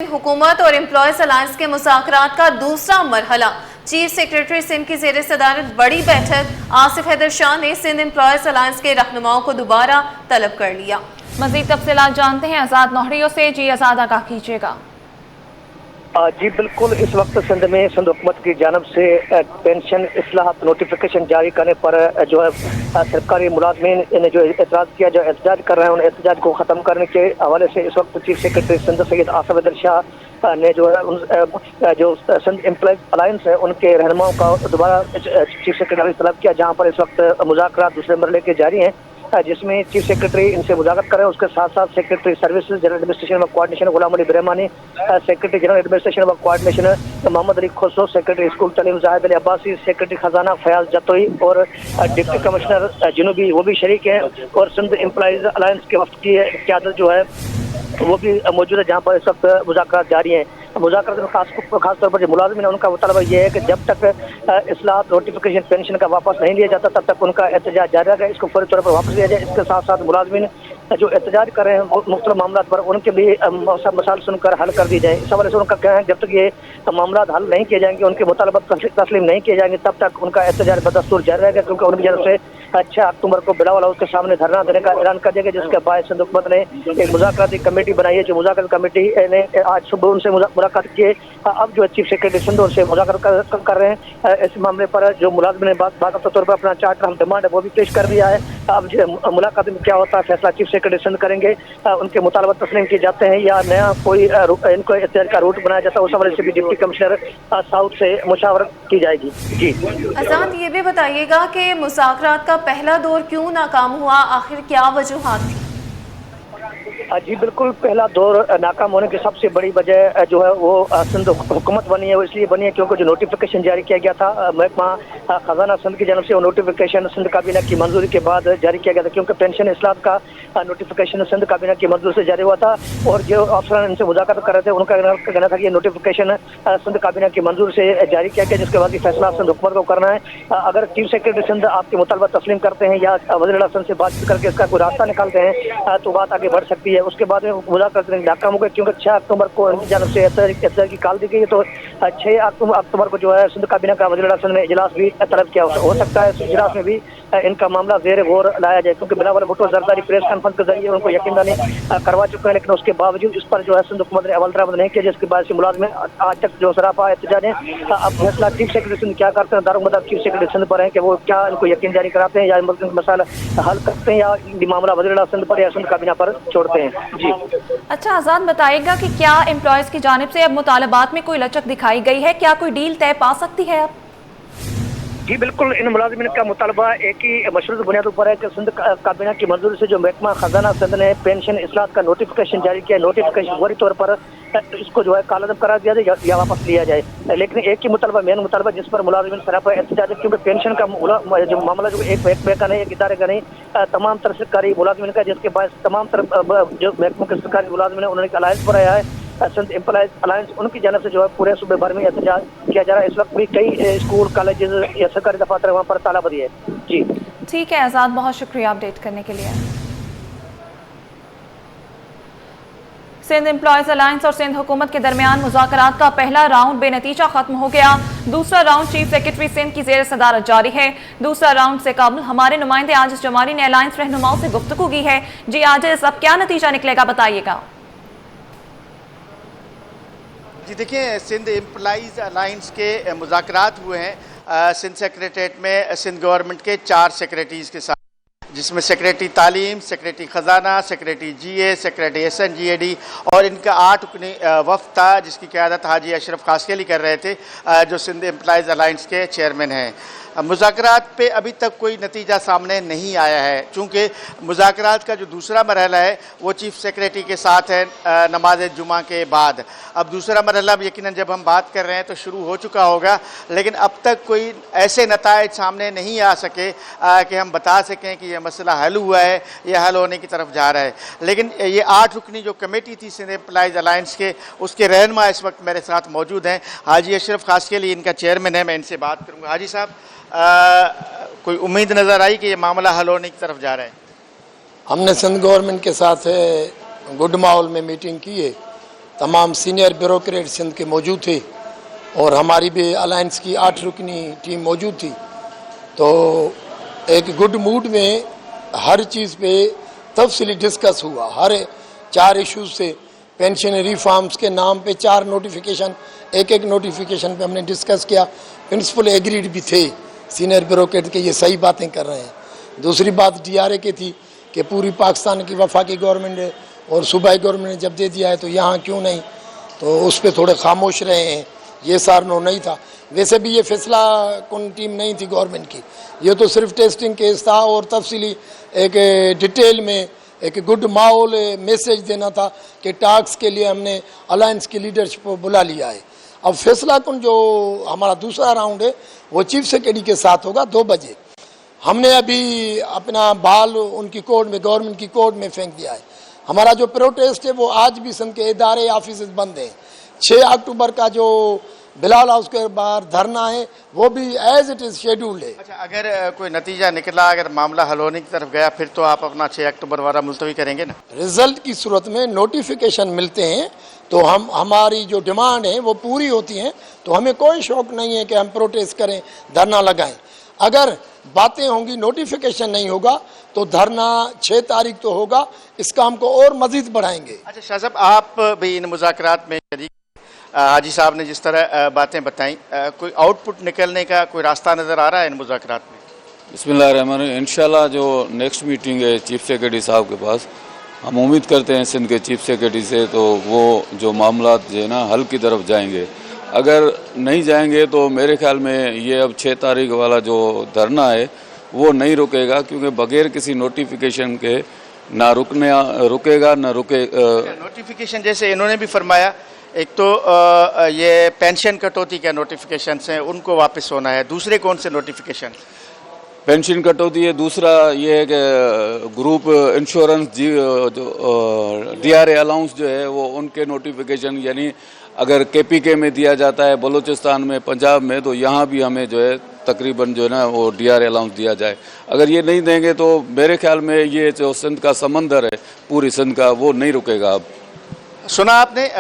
हुकूमत और employees alliance के मुज़ाकरात का दूसरा मरहला। चीफ सेक्रेटरी सिंध की ज़ेर सदारत बड़ी बैठक। आसिफ हैदर शाह ने सिंध एम्प्लॉयज अलायंस के रहनुमाओं को दोबारा तलब कर लिया। मज़ीद तफसीलात जानते हैं आज़ाद नौहरियों से। जी आज़ाद, आगाह कीजिएगा। जी बिल्कुल, इस वक्त सिंध में सिंध हुकूमत की जानब से पेंशन इस्लाहत नोटिफिकेशन जारी करने पर जो है सरकारी मुलाजमीन ने जो एतराज़ किया, जो एहतजाज कर रहे हैं, उन एहतजाज को ख़त्म करने के हवाले से इस वक्त चीफ सेक्रेटरी सिंध सैयद आसिफ हैदर शाह ने जो है जो सिंध एम्प्लॉयज अलायंस है उनके रहनुमाओं का दोबारा चीफ सेक्रेटरी तलब किया, जहाँ पर इस वक्त मुज़ाकरात दूसरे मरहले के जारी हैं, जिसमें चीफ सेक्रेटरी इनसे मुज़ाकरात कर रहे हैं। उसके साथ साथ सेक्रेटरी सर्विसेज जनरल एडमिनिस्ट्रेशन व coordination Ghulam Ali Brahmani, secretary general administration व coordination Mohammad Ali Khusro, secretary school तलीम जाहिद अली अब्बासी, सेक्रेटरी खजाना फयाज जतोई और डिप्टी कमिश्नर जुनूबी वो भी शरीक हैं। और सिंध एम्प्लॉयज अलायंस के वफ्द की क़यादत जो है वो भी मौजूद है, जहाँ पर इस वक्त मुज़ाकरात जारी हैं। मुज़ाकरात में खास तौर पर जो मुलाजिम है उनका मुतालबा ये है कि जब तक इस्लाहत नोटिफिकेशन पेंशन का वापस नहीं लिया जाता तब तक उनका एहतजाज जारी रहेगा, इसको फौरी तौर पर वापस लिया जाए। इसके साथ साथ मुलाजिमीन जो एहतजाज कर रहे हैं मुख्तलिफ मामला पर, उनके भी मसाइल सुनकर हल कर दी जाए। इस हवाले से उनका कहना है जब तक ये मामला हल नहीं किए जाएंगे, उनके मुतालबा तस्लीम नहीं किए जाएंगे, तब तक उनका एहतजाज बदस्तूर जारी रहेगा, क्योंकि उनकी जानब से 6 अक्टूबर को बिलावल हाउस के सामने धरना देने का ऐलान कर दिया गया, जिसके बाद सिंध हुकूमत ने एक मुज़ाकराती कमेटी बनाई है। जो मुज़ाकराती कमेटी ने आज सुबह उनसे मुलाकात किए। अब जो चीफ सेक्रेटरी सिंध उनसे मुज़ाकरात कर रहे हैं इस मामले पर। जो मुलाजिम ने बाकायदा तौर पर अपना चार्टर हम डिमांड है वो भी पेश कर दिया है। अब मुलाकात में क्या होता है फैसला चीफ सेक्रेटरी सिंध करेंगे, उनके मुतालबा तस्लीम किए जाते हैं या नया कोई इनको एहतजाज का रूट बनाया जाता है, उस हवाले से भी डिप्टी कमिश्नर साउथ से मुशावरत की जाएगी। जी आज़ाद, ये भी बताइएगा कि मुज़ाकरात का पहला दौर क्यों नाकाम हुआ, आखिर क्या वजूहात थी? जी बिल्कुल, पहला दौर नाकाम होने की सबसे बड़ी वजह जो है वो सिंध हुकूमत बनी है। वो इसलिए बनी है क्योंकि जो नोटिफिकेशन जारी किया गया था महकमा खजाना सिंध की जानब से, वो नोटिफिकेशन सिंध काबीना की मंजूरी के बाद जारी किया गया था, क्योंकि पेंशन इस्लाहत का नोटिफिकेशन सिंध काबीना की मंजूरी से जारी हुआ था। और जो अफसरान इनसे मुज़ाकरात कर रहे थे उनका कहना था कि ये नोटिफिकेशन सिंध काबीना की मंजूरी से जारी किया गया, जिसके बाद ये फैसला सिंध हुकूमत को करना है। अगर चीफ सेक्रेटरी सिंध आपके मुतालबा तस्लीम करते हैं या वज़ीर आज़म से बातचीत करके इसका कोई रास्ता निकालते हैं तो बात आगे बढ़ सकती है। उसके बाद में मुज़ाकरात नाकाम हो गए, क्योंकि 6 अक्टूबर को उनकी जानब से एहतजाज की कॉल दी गई है। तो 6 अक्टूबर को जो है सिंध काबीना का वज़ीर आज़म ने इजलास भी तलब किया। हो सकता है इस इजलास में भी इनका मामला ज़ेर गौर लाया जाए, क्योंकि बिलावल भुट्टो जरदारी प्रेस कॉन्फ्रेंस के जरिए उनको यकीन दहानी करवा चुके हैं, लेकिन उसके बावजूद इस पर जो है सिंध हुकूमत ने अमल दरामद नहीं किया, जिसके बाद से मुलाजिमीन आज तक जो सरापा एहतजाज है। अब फैसला चीफ सेक्रेटरी सिंध क्या करते हैं, दारोमदार चीफ सेक्रेटरी सिंध पर है कि वो क्या इनको यकीन जारी कराते हैं या मसाला हल करते हैं, या मामला वज़ीर आज़म सिंध पर या सिंध काबीना पर छोड़ते हैं। जी अच्छा आज़ाद, बताइएगा कि क्या एम्प्लॉयज़ की जानिब से अब मुतालबात में कोई लचक दिखाई गई है, क्या कोई डील तय पा सकती है अब? जी बिल्कुल, इन मुलाजिमीन का मुतालबा एक ही मशरूत बुनियाद पर है कि सिंध काबीना की मंजूरी से जो महकमा खजाना सिंध ने पेंशन इस्लाहत का नोटिफिकेशन जारी किया, नोटिफिकेशन फौरी तौर पर इसको जो है कालअदम करार दिया जाए या वापस लिया जाए। लेकिन एक ही मुतालबा, मेन मुतालबा जिस पर मुलाजिमीन सरापा एहतजाज है, क्योंकि पेंशन का जो मामला जो एक का नहीं, एक इदारे का नहीं, तमाम तरह सरकारी मुलाजिमीन का, जिसके बाद तमाम तरह जो महकमों के सरकारी मुलाजिमीन है उन्होंने अलायंस बनाया है सिंध एम्प्लॉयज अलायंस, उनकी जानब से जो है पूरे सूबे भर में एहतजाज किया जा रहा है। इस वक्त भी कई स्कूल कॉलेजेस या सरकारी दफातर वहाँ पर तालाबंदी है। जी ठीक है आज़ाद, बहुत शुक्रिया अपडेट करने के लिए। सिंध एम्प्लॉयज अलायंस और सिंध हुकूमत के दरमियान मुज़ाकरात का पहला राउंड बेनतीजा खत्म हो गया। दूसरा राउंड चीफ सेक्रेटरी सिंध की ज़ेर सदारत जारी है। दूसरा राउंड से काबुल हमारे नुमाइंदे आजिज़ जमाली ने अलायंस रहनुमाओं से गुफ्तगू की है। जी आजिज़, अब क्या नतीजा निकलेगा बताइएगा। जी देखिए, सिंध एम्प्लॉइज़ अलायंस के मुज़ाकरात हुए हैं सिंध सेक्रेटरीट में सिंध गवर्नमेंट के 4 सेक्रेटरीज़ के साथ, जिसमें सेक्रेटरी तालीम, सेक्रेटरी ख़जाना, सेक्रेटरी GA, सेक्रेटरी SNGAD और इनका 8 रुकनी वफ़द था, जिसकी क़यादत हाजी अशरफ खासकेली कर रहे थे, जो सिंध एम्प्लॉइज़ अलायंस के चेयरमैन हैं। मुज़ाकरात पे अभी तक कोई नतीजा सामने नहीं आया है, चूँकि मुज़ाकरात का जो दूसरा मरहला है वो चीफ सेक्रेटरी के साथ है नमाज जुमा के बाद। अब दूसरा मरहला यकीनन जब हम बात कर रहे हैं तो शुरू हो चुका होगा, लेकिन अब तक कोई ऐसे नताइज सामने नहीं आ सके कि हम बता सकें कि यह मसला हल हुआ है या हल होने की तरफ जा रहा है। लेकिन ये 8 रुकनी जो कमेटी थी सिंध एम्प्लॉइज़ अलायंस के, उसके रहनुमा इस वक्त मेरे साथ मौजूद हैं। हाजी अशरफ खासकेली इनका चेयरमैन है, मैं इनसे बात करूँगा। हाजी साहब, कोई उम्मीद नज़र आई कि ये मामला हल होने की तरफ जा रहा है? हमने सिंध गवर्नमेंट के साथ गुड माहौल में मीटिंग की है तमाम सीनियर ब्यूरोक्रेट सिंध के मौजूद थे और हमारी भी अलायंस की 8 रुकनी टीम मौजूद थी। तो एक गुड मूड में हर चीज़ पे तफसीली डिस्कस हुआ। हर 4 इश्यूज से पेंशन रिफॉर्म्स के नाम पे 4 नोटिफिकेशन, एक नोटिफिकेशन पे हमने डिस्कस किया। प्रिंसिपल एग्रीड भी थे सीनियर ब्यूरोक्रेट के, ये सही बातें कर रहे हैं। दूसरी बात DRA की थी कि पूरी पाकिस्तान की वफाकी गवर्नमेंट और सूबाई गवर्नमेंट ने जब दे दिया है तो यहाँ क्यों नहीं, तो उस पर थोड़े खामोश रहे हैं। ये सार नो नहीं था। वैसे भी ये फैसला कौन टीम नहीं थी गवर्नमेंट की, ये तो सिर्फ टेस्टिंग केस था और तफसीली एक डिटेल में एक गुड माहौल मैसेज देना था कि टास्क के लिए हमने अलायंस की लीडरशिप को बुला लिया है। अब फैसला कौन जो हमारा दूसरा राउंड है वो चीफ सेक्रेटरी के साथ होगा 2 बजे। हमने अभी अपना बाल उनकी कोर्ट में, गवर्नमेंट की कोर्ट में फेंक दिया है। हमारा जो प्रोटेस्ट है वो आज भी सिंध के इदारे ऑफिस बंद हैं। 6 अक्टूबर का जो बिलाल हाउस के बाहर धरना है वो भी एज इट इज शेड्यूल्ड है। अच्छा, अगर कोई नतीजा निकला, अगर मामला हल होने की तरफ गया, फिर तो आप अपना 6 अक्टूबर वाला मुलतवी करेंगे ना? रिजल्ट की सूरत में नोटिफिकेशन मिलते हैं तो हमारी जो डिमांड है वो पूरी होती हैं, तो हमें कोई शौक नहीं है कि हम प्रोटेस्ट करें, धरना लगाएं। अगर बातें होंगी, नोटिफिकेशन नहीं होगा तो धरना 6 तारीख तो होगा, इस काम को और मजीद बढ़ाएंगे। अच्छा शाह साहब, आप भी इन मुज़ाकरात में शरीक, हाजी साहब ने जिस तरह बातें बताई, कोई आउटपुट निकलने का कोई रास्ता नज़र आ रहा है इन मुज़ाकरात में? बिस्मिल्लाहिर्रहमानिर्रहीम। इंशाल्लाह जो नेक्स्ट मीटिंग है चीफ सेक्रेटरी साहब के पास, हम उम्मीद करते हैं सिंध के चीफ सेक्रेटरी से, तो वो जो मामला जो है ना हल की तरफ जाएंगे। अगर नहीं जाएंगे तो मेरे ख्याल में ये अब 6 तारीख वाला जो धरना है वो नहीं रुकेगा, क्योंकि बगैर किसी नोटिफिकेशन के ना रुकेगा ना रुके। नोटिफिकेशन जैसे इन्होंने भी फरमाया, एक तो ये पेंशन कटौती के नोटिफिकेशन हैं उनको वापस होना है, दूसरे कौन से नोटिफिकेशन? पेंशन कटौती है, दूसरा ये है कि ग्रुप इंश्योरेंस जो DRA अलाउंस जो है वो उनके नोटिफिकेशन, यानी अगर KPK में दिया जाता है बलूचिस्तान में, पंजाब में, तो यहाँ भी हमें जो है तकरीबन जो है ना वो DRA अलाउंस दिया जाए। अगर ये नहीं देंगे तो मेरे ख्याल में ये जो सिंध का समंदर है पूरी सिंध का, वो नहीं रुकेगा। अब सुना आपने,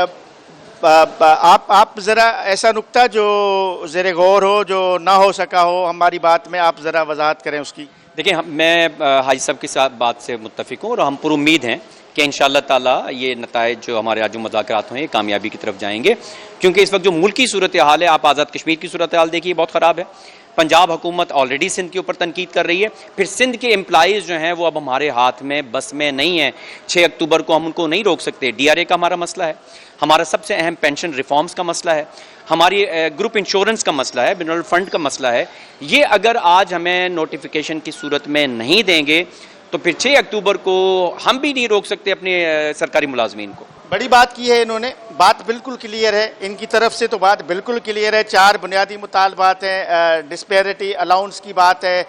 आप ज़रा ऐसा नुक्ता जो ज़ेरे गौर हो, जो ना हो सका हो हमारी बात में, आप ज़रा वजाहत करें उसकी। देखिए, मैं हाजी साहब की साथ बात से मुत्तफिक हूँ और हम पूरी उम्मीद हैं कि इंशाअल्लाह ताला ये नताइज जो हमारे आज जो मुज़ाकरात हुए कामयाबी की तरफ जाएंगे, क्योंकि इस वक्त जो मुल्की सूरत हाल है, आप आज़ाद कश्मीर की सूरत हाल देखिए, बहुत ख़राब है। पंजाब हुकूमत ऑलरेडी सिंध के ऊपर तनकीद कर रही है, फिर सिंध के एम्प्लॉइज़ जो हैं वो अब हमारे हाथ में बस में नहीं है। 6 अक्टूबर को हम उनको नहीं रोक सकते। DRA का हमारा मसला है, हमारा सबसे अहम पेंशन रिफॉर्म्स का मसला है, हमारी ग्रुप इंश्योरेंस का मसला है, मिनरल फंड का मसला है। ये अगर आज हमें नोटिफिकेशन की सूरत में नहीं देंगे तो फिर 6 अक्टूबर को हम भी नहीं रोक सकते अपने सरकारी मुलाजमीन को। बड़ी बात की है इन्होंने, बात बिल्कुल क्लियर है इनकी तरफ से, तो बात बिल्कुल क्लियर है। 4 बुनियादी मुतालबात हैं, डिस्पैरिटी अलाउंस की बात है,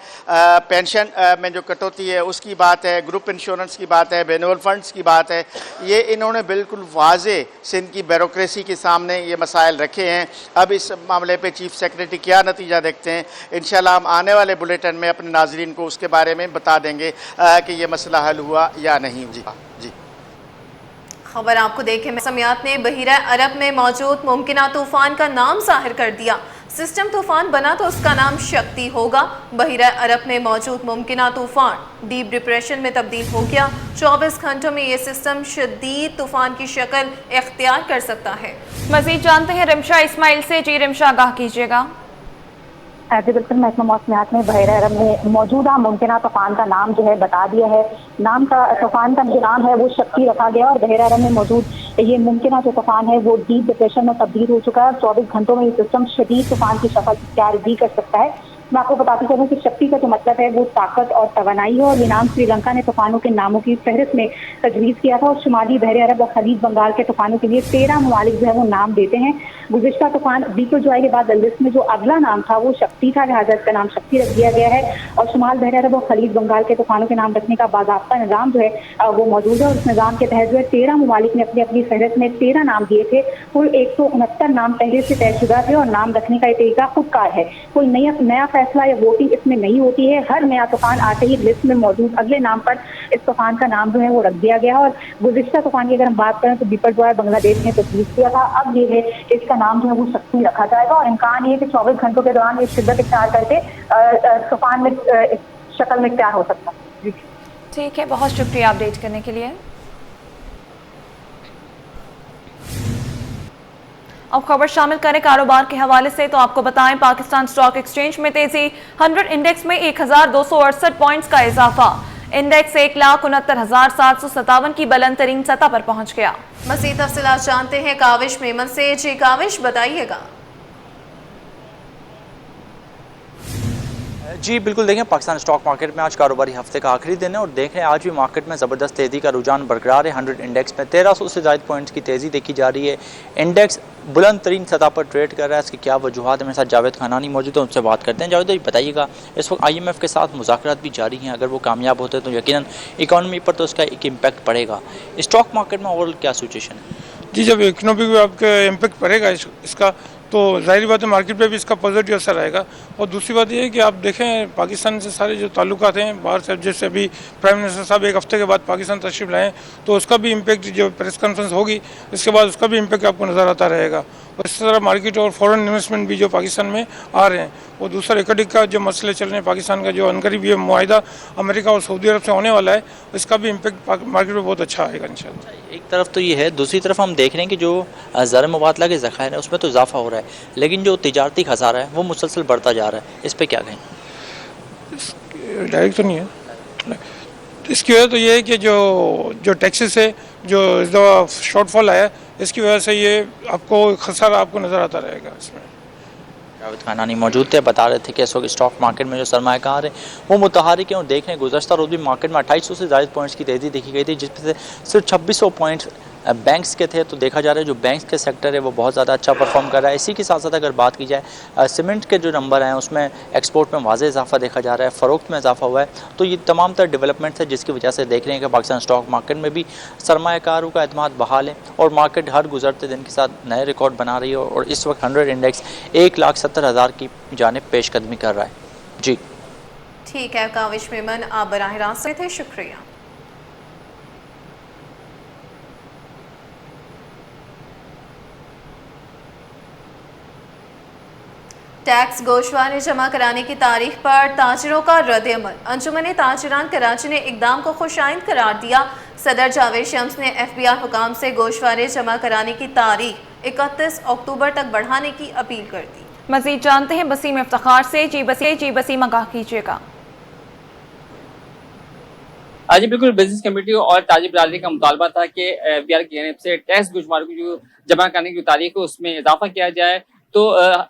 पेंशन में जो कटौती है उसकी बात है, ग्रुप इंश्योरेंस की बात है, एनुअल फंड्स की बात है। ये इन्होंने बिल्कुल वाज़े सिंध की ब्यूरोक्रेसी के सामने ये मसाइल रखे हैं। अब इस मामले पे चीफ सेक्रेटरी क्या नतीजा देखते हैं, इंशाल्लाह हम आने वाले बुलेटिन में अपने नाजरीन को उसके बारे में बता देंगे कि ये मसला हल हुआ या नहीं। जी जी, खबर आपको देखें, मौसमियात ने बहीरा अरब में मौजूद मुमकिना तूफान का नाम जाहिर कर दिया। सिस्टम तूफान बना तो उसका नाम शक्ति होगा। बहीरा अरब में मौजूद मुमकिना तूफान डीप डिप्रेशन में तब्दील हो गया। 24 घंटों में ये सिस्टम शदीद तूफान की शक्ल इख्तियार कर सकता है। मजीद जानते हैं रिमशा इस्माइल से। जी रिमशा, आगाह कीजिएगा। जी बिल्कुल, महकमा मौसमियात ने बहरा अरब में मौजूदा मुमकिना तूफान का नाम जो है बता दिया है। नाम का तूफान का जो नाम है वो शक्ति रखा गया और बहरा अरब में मौजूद ये मुमकिना जो तूफान है वो डीप डिप्रेशन में तब्दील हो चुका है। 24 घंटों में ये सिस्टम शदीद तूफान की शक्ल इख्तियार भी कर सकता है। मैं आपको बताती चलूँ कि शक्ति का जो मतलब है वो ताकत और तवानाई है और ये नाम श्रीलंका ने तूफानों के नामों की फहरिस्त में तजवीज़ किया था और शुमाली बहरे अरब और खलीज बंगाल के तूफानों के लिए 13 ममालिक जो है वो नाम देते हैं। गुज़िश्ता तूफान बीकोजॉय के बाद लिस्ट में जो अगला नाम था वो शक्ति था, लिहाजा इसका नाम शक्ति रख दिया गया है। और शुमाल बहरे अरब और खलीज बंगाल के तूफानों के नाम रखने का बाज़ाब्ता निज़ाम जो है वो मौजूद है और उस निज़ाम के तहत जो है 13 ममालिक ने अपनी अपनी फहरिस्त में 13 नाम दिए थे। कुल 169 नाम पहले से तयशुदा थे और नाम रखने का ये तरीका खुदकार है। कोई नया फैसला या वोटिंग इसमें नहीं होती है। हर नया तूफान आते ही लिस्ट में मौजूद अगले नाम पर इस तूफान का नाम जो है वो रख दिया गया। और गुज़िश्ता तूफान की अगर हम बात करें तो बिपरजॉय बांग्लादेश ने तजवीज़ किया था, अब ये है इसका नाम जो है वो शक्ति रखा जाएगा और इम्कान ये है कि 24 घंटों के दौरान ये शिद्दत इख्तियार करके तूफान में शक्ल में इख्तियार हो सकता है। ठीक है, बहुत शुक्रिया अपडेट करने के लिए। अब खबर शामिल करें कारोबार के हवाले से, तो आपको बताएं पाकिस्तान स्टॉक एक्सचेंज में तेजी, 100 इंडेक्स में 1268 पॉइंट्स का इजाफा। इंडेक्स 1,69,757 की बुलंद तरीन सतह पर पहुंच गया। मज़ीद तफसीलात जानते हैं काविश मेमन से। जी काविश, बताइएगा। जी बिल्कुल, देखें पाकिस्तान स्टॉक मार्केट में आज कारोबारी हफ्ते का आखिरी दिन है और देख रहे हैं आज भी मार्केट में ज़बरदस्त तेज़ी का रुझान बरकरार है। 100 इंडेक्स में 1300 से ज़ायद पॉइंट्स की तेज़ी देखी जा रही है। इंडेक्स बुलंद तरीन सतह पर ट्रेड कर रहा है। इसकी क्या वजूहत है, मेरे साथ जावेद खानानी मौजूद है, उनसे बात करते हैं। जावेद भाई बताइएगा, इस वक्त IMF के साथ मुज़ाकरात भी जारी हैं, अगर वो कामयाब होते हैं तो यकीनन इकॉनमी पर तो उसका एक इम्पैक्ट पड़ेगा। स्टॉक मार्केट में ओवरऑल क्या सिचुएशन है? जी, जब इकनॉमी पे आपका इम्पैक्ट पड़ेगा इसका, तो जाहिर बात है मार्केट पे भी इसका पॉजिटिव असर आएगा। और दूसरी बात ये है कि आप देखें पाकिस्तान से सारे जो ताल्लुकात हैं बाहर से, जैसे अभी प्राइम मिनिस्टर साहब एक हफ्ते के बाद पाकिस्तान तशरीफ लाएँ तो उसका भी इम्पैक्ट, जो प्रेस कॉन्फ्रेंस होगी इसके बाद उसका भी इम्पैक्ट आपको नज़र आता रहेगा। और इस तरह मार्केट और फॉरेन इन्वेस्टमेंट भी जो पाकिस्तान में आ रहे हैं, और दूसरा इकट्ठी का जो मसले चल रहे हैं पाकिस्तान का, जो अनकरीब ये मुआहिदा अमेरिका और सऊदी अरब से होने वाला है, इसका भी इम्पैक्ट मार्केट में बहुत अच्छा आएगा इंशाल्लाह। एक तरफ तो ये है, दूसरी तरफ हम देख रहे हैं कि जो ज़र मुबादला के ज़खायर है उसमें तो इजाफा हो रहा है, लेकिन जो तिजारती खसारा है वो मुसलसल बढ़ता जा रहा है। इस पर क्या कहें? डायरेक्ट तो नहीं है, इसकी वजह तो ये है कि जो टैक्सेस है, जो इस दफ़ा शॉर्टफॉल आया, इसकी वजह से ये आपको खसारा आपको नज़र आता रहेगा। इसमें जावेद खानानी मौजूद थे, बता रहे थे कि इस वक्त स्टॉक मार्केट में जो सरमायाकार है वो मुतहारिक हैं और देख रहे हैं गुज़श्ता रोज़ भी मार्केट में 2800 से ज़्यादा पॉइंट्स की तेज़ी देखी गई थी, जिसमें से सिर्फ 2600 पॉइंट्स बैंक्स के थे। तो देखा जा रहा है जो बैंक्स के सेक्टर है वो बहुत ज़्यादा अच्छा परफॉर्म कर रहा है। इसी के साथ साथ अगर बात की जाए सीमेंट के जो नंबर हैं उसमें एक्सपोर्ट में वाज़ेह इजाफा देखा जा रहा है, फ़रोख्त में इजाफा हुआ है। तो ये तमाम तर डेवलपमेंट्स है जिसकी वजह से देख रहे हैं कि पाकिस्तान स्टॉक मार्केट में भी सरमायाकारों का एतमाद बहाल है और मार्केट हर गुजरते दिन के साथ नए रिकॉर्ड बना रही है और इस वक्त 100 इंडेक्स 1,70,000 की जानिब पेशकदमी कर रहा है। जी ठीक है काविश मेमन, आप बराह रास्त से थे, शुक्रिया। टैक्स गोशवारे जमा कराने की तारीख पर ताजिरों का रद्द-ए-अमल। अंजुमन ताजिरान कराची ने इकदाम को खुशाइंद करार दिया। सदर जावेद शम्स ने FBI हुकाम से गोशवारे जमा कराने की तारीख 31 अक्टूबर तक बढ़ाने की अपील कर दी। मजीद जानते हैं बसीम इफ्तिखार से। जी बसीम आगाह कीजिएगा। आज बिल्कुल बिजनेस कमेटी और ताजिर बरादरी का मुतालबा था कि FBI की जानिब से टैक्स गोशवारों की जो जमा करने की तारीख है उसमें इजाफा किया जाए। तो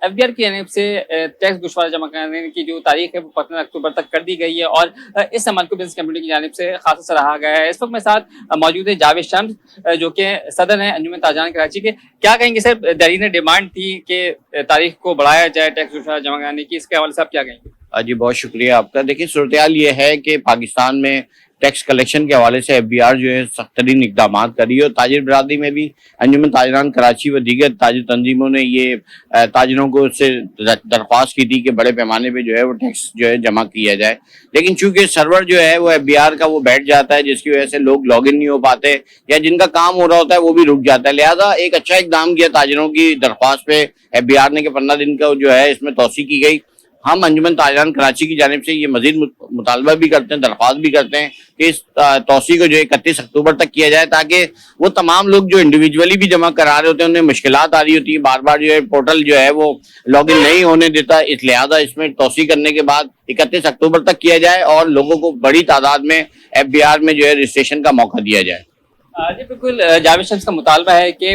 FBI की जानिब से टैक्स गोशवारा जमा करने की जो तारीख है वो 15 अक्टूबर तक कर दी गई है और इस अमल को बिजनेस कमेटी की जानिब से खासा सराहा गया है। इस वक्त मेरे साथ मौजूद है जावेद शम्स, जो कि सदर हैं अंजुमन ताजिरान कराची के। क्या कहेंगे सर, दिल्ली ने डिमांड थी कि तारीख को बढ़ाया जाए टैक्स गोशवारा जमा कराने की, इसके हवाले से आप क्या कहेंगे? जी बहुत शुक्रिया आपका। देखिए सूरत ये है कि पाकिस्तान में टैक्स कलेक्शन के हवाले से FBR जो है सख्त तरीन इकदाम कर रही है और ताजिर बरादरी में भी अंजुमन ताजिरान कराची व दीगर ताजिर तंजीमों ने ये ताजिरों को उससे दरख्वास्त की थी कि बड़े पैमाने पे जो है वो टैक्स जो है जमा किया जाए, लेकिन चूंकि सर्वर जो है वो FBR का वो बैठ जाता है जिसकी वजह से लोग लॉग इन नहीं हो पाते या जिनका काम हो रहा होता है वो भी रुक जाता है। लिहाजा एक अच्छा इकदाम किया ताजिरों की दरख्वास्त पे FBR ने कि 15 दिन का जो है इसमें तोसी की गई। हम अंजुमन ताजिरान कराची की जानिब से ये मजीद मुतालबा भी करते हैं, दरख्वास्त भी करते हैं कि इस तोसी को जो 31 अक्टूबर तक किया जाए ताकि वो तमाम लोग जो इंडिविजुअली भी जमा करा रहे होते हैं उन्हें मुश्किलात आ रही होती है, बार बार जो है पोर्टल जो है वो लॉग इन नहीं होने देता। इस लिहाजा इसमें तोसी करने के बाद 31 अक्टूबर तक किया जाए और लोगों को बड़ी तादाद में FBR में जो है रजिस्ट्रेशन का मौका दिया जाए। जी बिल्कुल, जावेद शम्स का मुतालबा है कि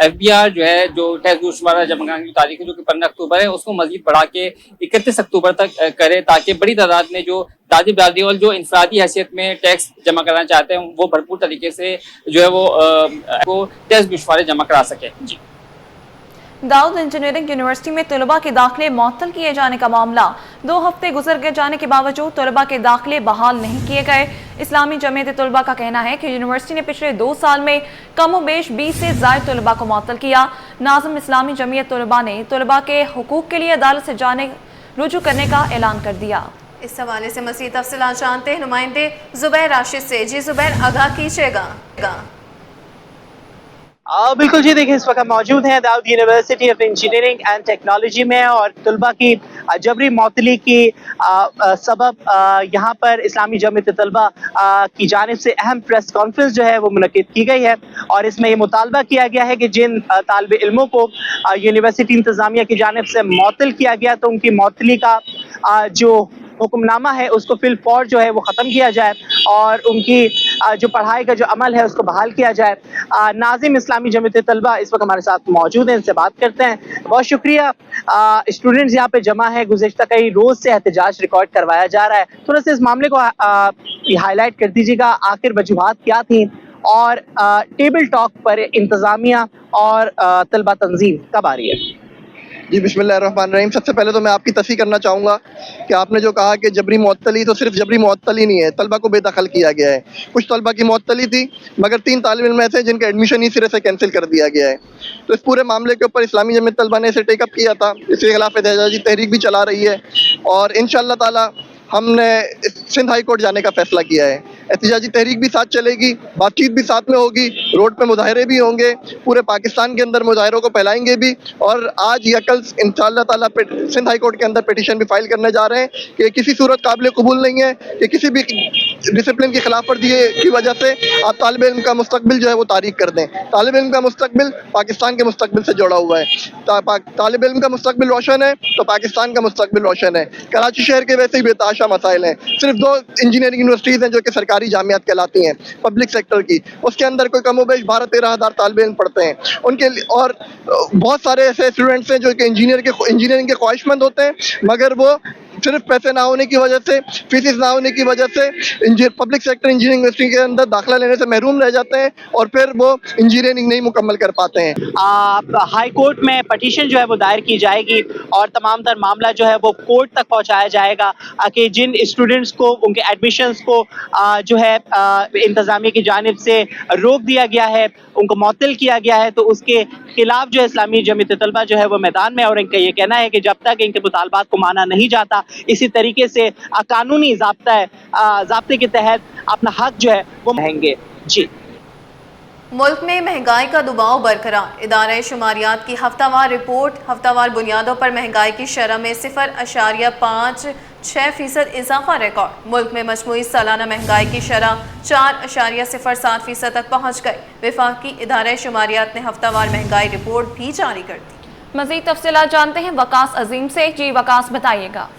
FBR जो है जो टैक्स गोशवारा जमा कराने की तारीख है जो कि 15 अक्टूबर है उसको मजीद बढ़ा के 31 अक्टूबर तक करे ताकि बड़ी तादाद में जो ताजिर बरादरी और जो इंफरादी हैसियत में टैक्स जमा कराना चाहते हैं वो भरपूर तरीके से जो है वो टैक्स गोशवारे जमा करा सके। जी दाऊद इंजीनियरिंग यूनिवर्सिटी में तलबा के दाखिले मुअत्तल किए जाने का मामला। 2 हफ्ते गुजर गए जाने के बावजूद तलबा के दाखिले बहाल नहीं किए गए। इस्लामी जमीयत तलबा का कहना है कि यूनिवर्सिटी ने पिछले 2 साल में कम बेश 20 से ज़ायद तलबा को मुअत्तल किया। नाज़िम इस्लामी जमीयत तलबा ने तलबा के हुकूक के लिए अदालत से जाने रुजू करने का ऐलान कर दिया। इस हवाले से मज़ीद तफसीलात जानते हैं नुमाइंदे जुबैर राशिद से। जी जुबैर, आगाह कीजिएगा। बिल्कुल जी, देखिए इस वक्त मौजूद हैं Dawood university of engineering and technology में, और तलबा की जबरी मअतली की सबब यहाँ पर इस्लामी जमीयत तलबा की जानिब से अहम प्रेस कॉन्फ्रेंस जो है वो मुनक्किद की गई है, और इसमें ये मुतालबा किया गया है कि जिन तालिब इल्मों को यूनिवर्सिटी इंतज़ामिया की जानिब से मुअत्तल किया गया तो उनकी मुअत्तली का जो हुक्मनामा है उसको फिल फौर जो है वो ख़त्म किया जाए और उनकी जो पढ़ाई का जो अमल है उसको बहाल किया जाए। नाज़िम इस्लामी जमीयत तलबा इस वक्त हमारे साथ मौजूद हैं, इनसे बात करते हैं। बहुत शुक्रिया। स्टूडेंट्स यहाँ पे जमा है, गुज़िश्ता कई रोज़ से एहतजाज रिकॉर्ड करवाया जा रहा है, थोड़ा सा इस मामले को हाईलाइट कर दीजिएगा, आखिर वजूहात क्या थी और टेबल टॉक पर इंतज़ामिया और तलबा तंजीम कब आ रही है? जी बिस्मिल्लाहिर्रहमानिर्रहीम। सबसे पहले तो मैं आपकी तस्दीक करना चाहूँगा कि आपने जो कहा कि जबरी मुअत्तली, तो सिर्फ जबरी मुअत्तली नहीं है, तलबा को बेदखल किया गया है। कुछ तलबा की मुअत्तली थी मगर 3 तालिब इल्म ऐसे जिनका एडमिशन ही सिरे से कैंसिल कर दिया गया है। तो इस पूरे मामले के ऊपर इस्लामी जमीयत तलबा ने इसे टेकअप किया था, इसके खिलाफ एहतजाजी तहरीक भी चला रही है और इंशाअल्लाह ताला हमने सिंध हाई कोर्ट जाने का फैसला किया है। एहतजाजी तहरीक भी साथ चलेगी, बातचीत भी साथ में होगी, रोड पे मुजाहरे भी होंगे, पूरे पाकिस्तान के अंदर मुजाहरों को फैलाएंगे भी, और आज या कल इंशाअल्लाह ताला सिंध हाई कोर्ट के अंदर पिटीशन भी फाइल करने जा रहे हैं कि किसी सूरत काबिल कबूल नहीं है कि किसी भी डिसिप्लिन की खिलाफ वर्जी की वजह से आप तालिब इल्म का मुस्तकबिल जो है वो तारीक कर दें। तालिब इल्म का मुस्तकबिल पाकिस्तान के मुस्तकबिल से जुड़ा हुआ है। तालिब इल्म का मुस्तकबिल रोशन है तो पाकिस्तान का मुस्तकबिल रोशन है। कराची शहर के वैसे ही बेताशा मसाइल हैं। सिर्फ 2 इंजीनियरिंग यूनिवर्सिटीज़ हैं जो कि सरकारी जामियात कहलाती हैं पब्लिक सेक्टर की, उसके अंदर कोई कम बेश 12-13 हज़ार तालिब इल्म पढ़ते हैं उनके लिए, और बहुत सारे ऐसे स्टूडेंट्स हैं जो कि इंजीनियरिंग के ख्वाहिशमंद होते हैं मगर वो सिर्फ पैसे ना होने की वजह से, फीसिस ना होने की वजह से पब्लिक सेक्टर इंजीनियरिंग यूनिवर्सिटी के अंदर दाखिला लेने से महरूम रह जाते हैं और फिर वो इंजीनियरिंग नहीं मुकम्मल कर पाते हैं। हाई कोर्ट में पटिशन जो है वो दायर की जाएगी और तमाम तर मामला जो है वो कोर्ट तक पहुंचाया जाएगा कि जिन स्टूडेंट्स को उनके एडमिशन्स को जो है इंतज़ामिया की जानिब से रोक दिया गया है, उनको मुअत्तल किया गया है, तो उसके खिलाफ जो इस्लामी जमीयत तलबा जो है वो मैदान में, और इनका ये कहना है कि जब तक इनके मुतालबात को माना नहीं जाता इसी तरीके से कानूनी ज़ाब्ते के तहत अपना हक जो है वो मांगेंगे। जी, मुल्क में महंगाई का दबाव बरकरार। इदारे शुमारियात की हफ्तावार रिपोर्ट, हफ्तावार बुनियादों पर महंगाई की शरह में 0.56% इजाफा रिकॉर्ड। मुल्क में मजमूई सालाना महंगाई की शरह 4.07% तक पहुँच गई। वफाकी इदारे शुमारियात ने हफ्तावार महंगाई रिपोर्ट भी जारी कर दी। मज़ीद तफसीलात जानते हैं वकास अजीम से। जी वकास, बताइएगा।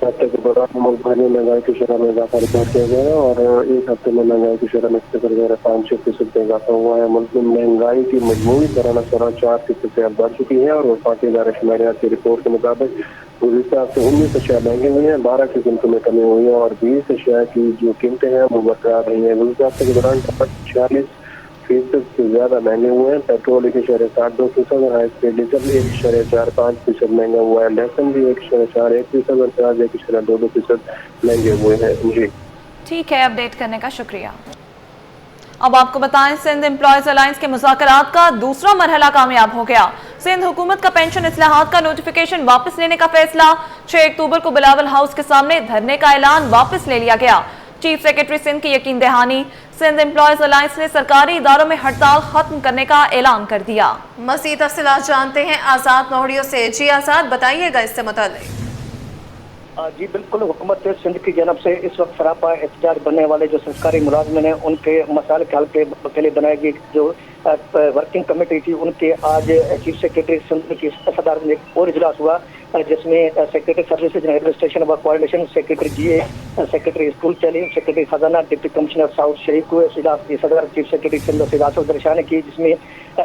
हफ्ते के दौरान मुल्क भर में महंगाई की शरह में इजाफा रिकॉर्ड किया गया है और एक हफ्ते में महंगाई की शरह में 5-6% का इजाफा हुआ है। मुल्क में महंगाई की मजमूई सालाना शरह 4% से अब बढ़ चुकी है और वफाकी इदारे शुमारियात की रिपोर्ट के मुताबिक गुज़िश्ता हफ्ते 19 अशिया महंगी हुई हैं, 12 की कीमतों में कमी हुई है और 20 अशिया की जो कीमतें हैं वो बरकरार रही हैं। गुज़िश्ता हफ्ते के दौरान 46% से ज़्यादा महंगे हुए हैं। पेट्रोल 1.62% और हाई स्पीड डीजल 1.45% महंगा हुआ है। लहसुन भी 1.41% और प्याज 1.22% महंगे हुए हैं। जी ठीक है, अपडेट करने का शुक्रिया। अब आपको बताएं, सिंध एम्प्लॉयज अलायंस के मुज़ाकरात का दूसरा मरहला कामयाब हो गया। सिंध हुकूमत का पेंशन इस्लाहात का नोटिफिकेशन वापस लेने का फैसला। 6 अक्टूबर को बिलावल हाउस के सामने धरने का ऐलान वापस ले लिया गया। चीफ सेक्रेटरी सिंध की यकीन दहानी। सिंध एम्प्लॉयज अलायंस ने सरकारी इदारों में हड़ताल खत्म करने का ऐलान कर दिया। मज़ीद तफसीलात जानते हैं आज़ाद नोहड़ियों से। जी आज़ाद, बताइएगा इससे मुताल्लिक़। जी बिल्कुल, हुकूमत सिंध की जानब से इस वक्त सरापा एहतजाज बनने वाले जो सरकारी मुलाजमिन हैं उनके मसाइल के हल के लिए बनाई गई जो वर्किंग कमेटी थी, उनके आज चीफ सेक्रेटरी सिंध की सदारत में एक और इजलास हुआ जिसमें सेक्रेटरी सर्विसेज एंड एडमिनिस्ट्रेशन व कोऑर्डिनेशन, सेक्रेटरी जीए, सेक्रेटरी स्कूल तालीम, सेक्रेटरी खजाना, डिप्टी कमिश्नर साउथ शरीक हुए। इजलास की सदर चीफ सेक्रेटरी सिंध सियासत दरशाह ने की, जिसमें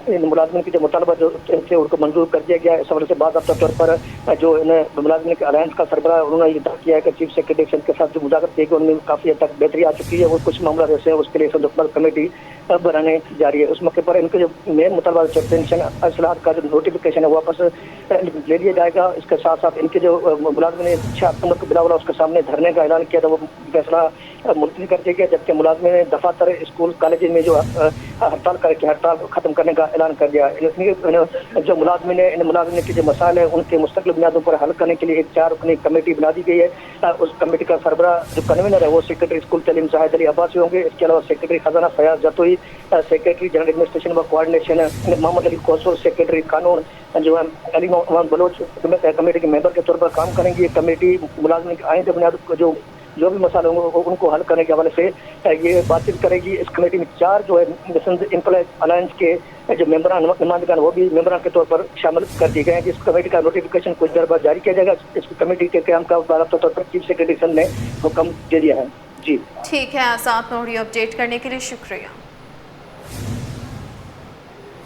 इन मुलाजमिन की जो मुतालबा जो थे उनको मंजूर कर दिया गया। इस हवाले से बाज़ाब्ता तौर पर जो इन मुलाजमिन के अलायंस का सरबराह उन्होंने ये दावा किया है कि चीफ सेक्रेटरी सिंध के साथ जो मुज़ाकरात किए गए उनमें काफ़ी हद तक बेहतरी आ चुकी है और कुछ मामला ऐसे हैं उसके लिए सिंध हुकूमत कमेटी बनाने जा रही है। उस मौके पर इनके जो मेन मुतालबा पेंशन असलाहत का जो नोटिफिकेशन है वापस ले लिया जाएगा। इसके साथ साथ इनके जो मुलाजमिन ने 6 अक्टूबर को बिलावला उसके सामने धरने का ऐलान किया था, वो फैसला मुलतवी कर दिया गया, जबकि मुलाजमिन ने दफातर स्कूल कॉलेज में जो हड़ताल करके हड़ताल खत्म करने का ऐलान कर दिया। जो मुलाजमिन है, इन मुलाजमिन के जो मसाइल है उनके मुस्तकिल बुनियादों पर हल करने के लिए एक 4 रुकनी कमेटी बना दी गई है। उस कमेटी का सरबरा जो कन्वीनर है वो सेक्रेटरी स्कूल तालीम जाहिद अली अब्बासी होंगे। इसके अलावा सेक्रेटरी खजाना Fayaz Jatoi, secretary general administration व कोऑर्डिनेशन मोहम्मद अली कोसर, सेक्रेटरी कानून जो है अली मोहम्मद बलोच कमेटी के मेंबर के तौर पर काम करेंगी। ये कमेटी मुलाजमिन के आइंदे बुनियाद जो भी मसाले होंगे उनको हल करने के हवाले से ये बातचीत करेगी। इस कमेटी में 4 जो है सिंध एम्प्लॉयज अलायंस के जो मेंबरान नुमाइंदगान वो भी मेंबरान के तौर पर शामिल कर दिए गए हैं। इस कमेटी का नोटिफिकेशन कुछ देर बाद जारी किया जाएगा। इस कमेटी के क्याम का बाकायदा तौर पर चीफ सेक्रेटरी सिंध ने हुक्म दे दिया है। जी ठीक है, आसाद नोड़ी अपडेट करने के लिए शुक्रिया।